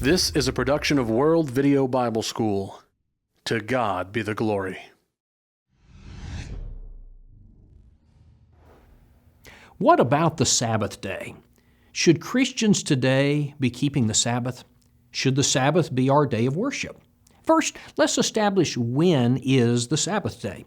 This is a production of World Video Bible School. To God be the glory. What about the Sabbath day? Should Christians today be keeping the Sabbath? Should the Sabbath be our day of worship? First, let's establish when is the Sabbath day.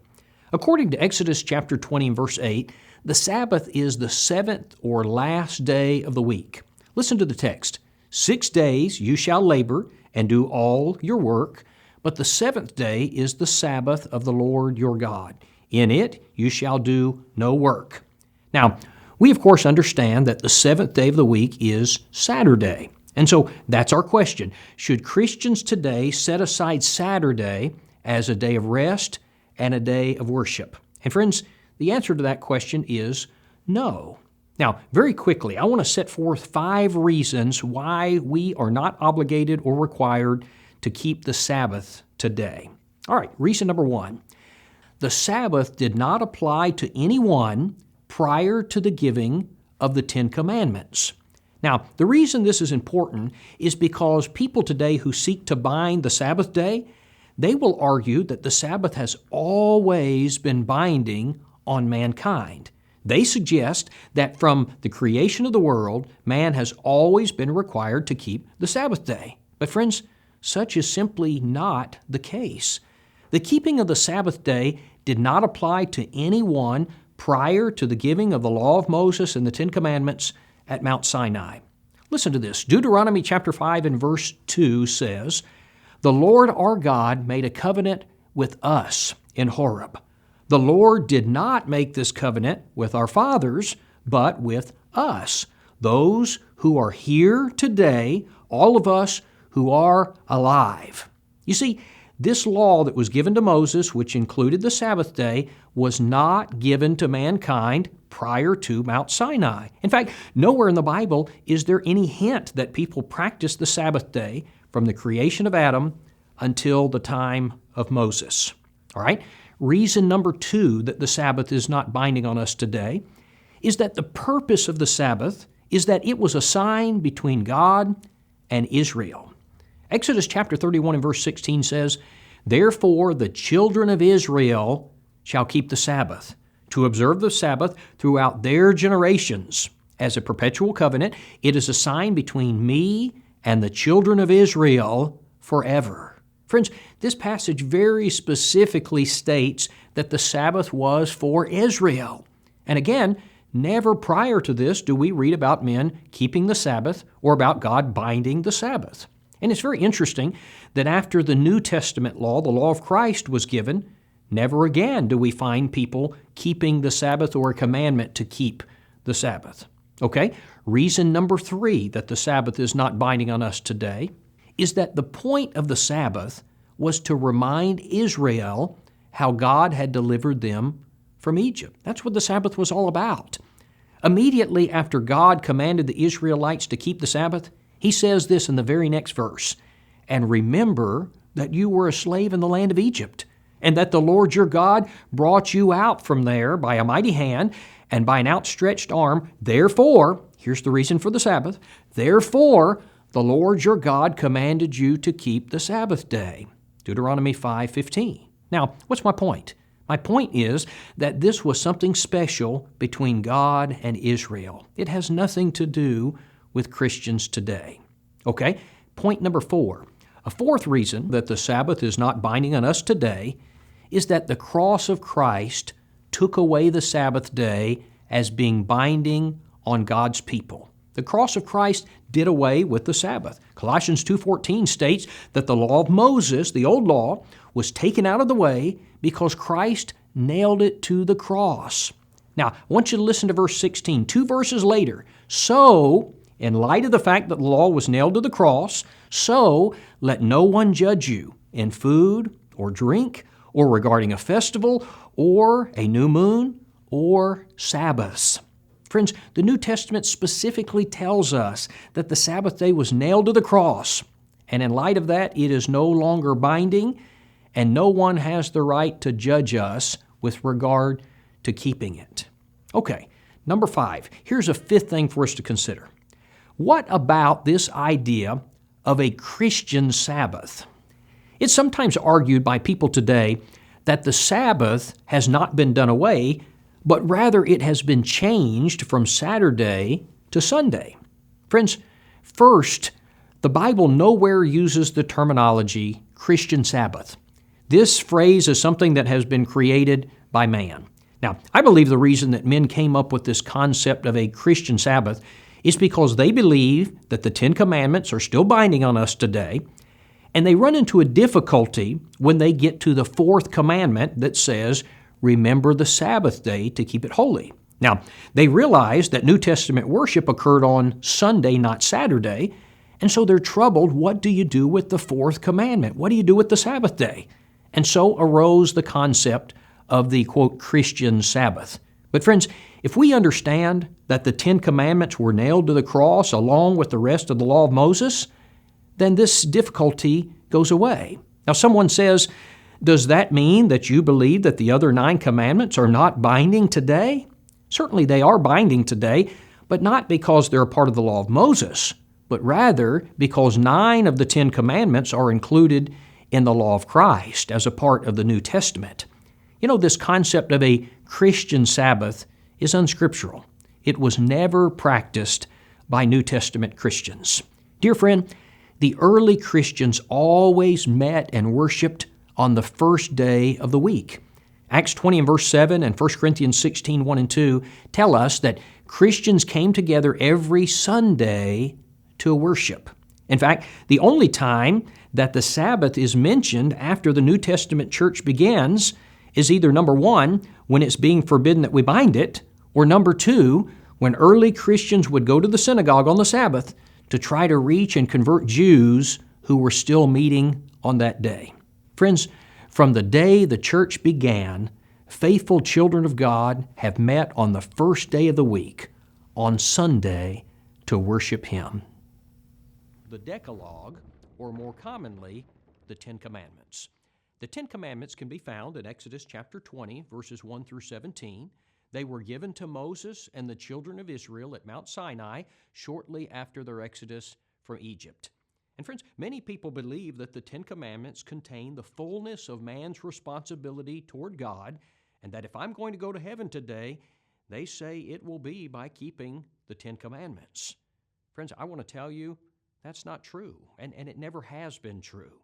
According to Exodus chapter 20 and verse 8, the Sabbath is the seventh or last day of the week. Listen to the text. 6 days you shall labor and do all your work, but the seventh day is the Sabbath of the Lord your God. In it you shall do no work. Now, we of course understand that the seventh day of the week is Saturday. And so that's our question. Should Christians today set aside Saturday as a day of rest and a day of worship? And friends, the answer to that question is no. Now, very quickly, I want to set forth 5 reasons why we are not obligated or required to keep the Sabbath today. All right, reason number 1. The Sabbath did not apply to anyone prior to the giving of the 10 commandments. Now, the reason this is important is because people today who seek to bind the Sabbath day, they will argue that the Sabbath has always been binding on mankind. They suggest that from the creation of the world, man has always been required to keep the Sabbath day. But friends, such is simply not the case. The keeping of the Sabbath day did not apply to anyone prior to the giving of the law of Moses and the 10 commandments at Mount Sinai. Listen to this. Deuteronomy chapter 5 and verse 2 says, "The Lord our God made a covenant with us in Horeb. The Lord did not make this covenant with our fathers, but with us, those who are here today, all of us who are alive." You see, this law that was given to Moses, which included the Sabbath day, was not given to mankind prior to Mount Sinai. In fact, nowhere in the Bible is there any hint that people practiced the Sabbath day from the creation of Adam until the time of Moses. All right? Reason number 2 that the Sabbath is not binding on us today is that the purpose of the Sabbath is that it was a sign between God and Israel. Exodus chapter 31 and verse 16 says, "Therefore the children of Israel shall keep the Sabbath, to observe the Sabbath throughout their generations. As a perpetual covenant, it is a sign between me and the children of Israel forever." Friends, this passage very specifically states that the Sabbath was for Israel. And again, never prior to this do we read about men keeping the Sabbath or about God binding the Sabbath. And it's very interesting that after the New Testament law, the law of Christ, was given, never again do we find people keeping the Sabbath or a commandment to keep the Sabbath. Okay, reason number 3 that the Sabbath is not binding on us today is that the point of the Sabbath was to remind Israel how God had delivered them from Egypt. That's what the Sabbath was all about. Immediately after God commanded the Israelites to keep the Sabbath, He says this in the very next verse, "And remember that you were a slave in the land of Egypt, and that the Lord your God brought you out from there by a mighty hand and by an outstretched arm. Therefore," here's the reason for the Sabbath, "therefore the Lord your God commanded you to keep the Sabbath day." Deuteronomy 5:15. Now, what's my point? My point is that this was something special between God and Israel. It has nothing to do with Christians today. Okay, point number 4. A fourth reason that the Sabbath is not binding on us today is that the cross of Christ took away the Sabbath day as being binding on God's people. The cross of Christ did away with the Sabbath. Colossians 2:14 states that the law of Moses, the old law, was taken out of the way because Christ nailed it to the cross. Now, I want you to listen to verse 16, 2 verses later. "So, in light of the fact that the law was nailed to the cross, so let no one judge you in food or drink or regarding a festival or a new moon or Sabbaths." Friends, the New Testament specifically tells us that the Sabbath day was nailed to the cross, and in light of that, it is no longer binding, and no one has the right to judge us with regard to keeping it. Okay, number 5. Here's a 5th thing for us to consider. What about this idea of a Christian Sabbath. It's sometimes argued by people today that the Sabbath has not been done away, but rather it has been changed from Saturday to Sunday. Friends, first, the Bible nowhere uses the terminology Christian Sabbath. This phrase is something that has been created by man. Now, I believe the reason that men came up with this concept of a Christian Sabbath is because they believe that the Ten Commandments are still binding on us today, and they run into a difficulty when they get to the fourth commandment that says, remember the Sabbath day to keep it holy. Now, they realize that New Testament worship occurred on Sunday, not Saturday, and so they're troubled. What do you do with the fourth commandment? What do you do with the Sabbath day? And so arose the concept of the, quote, Christian Sabbath. But friends, if we understand that the Ten Commandments were nailed to the cross along with the rest of the law of Moses, then this difficulty goes away. Now, someone says, does that mean that you believe that the other 9 commandments are not binding today? Certainly they are binding today, but not because they're a part of the law of Moses, but rather because 9 of the 10 commandments are included in the law of Christ as a part of the New Testament. You know, this concept of a Christian Sabbath is unscriptural. It was never practiced by New Testament Christians. Dear friend, the early Christians always met and worshiped on the first day of the week. Acts 20 and verse 7 and 1 Corinthians 16, 1 and 2 tell us that Christians came together every Sunday to worship. In fact, the only time that the Sabbath is mentioned after the New Testament church begins is either number 1, when it's being forbidden that we bind it, or number 2, when early Christians would go to the synagogue on the Sabbath to try to reach and convert Jews who were still meeting on that day. Friends, from the day the church began, faithful children of God have met on the first day of the week, on Sunday, to worship Him. The Decalogue, or more commonly, the Ten Commandments. The Ten Commandments can be found in Exodus chapter 20, verses 1 through 17. They were given to Moses and the children of Israel at Mount Sinai shortly after their exodus from Egypt. And friends, many people believe that the Ten Commandments contain the fullness of man's responsibility toward God, and that if I'm going to go to heaven today, they say it will be by keeping the Ten Commandments. Friends, I want to tell you that's not true, and it never has been true.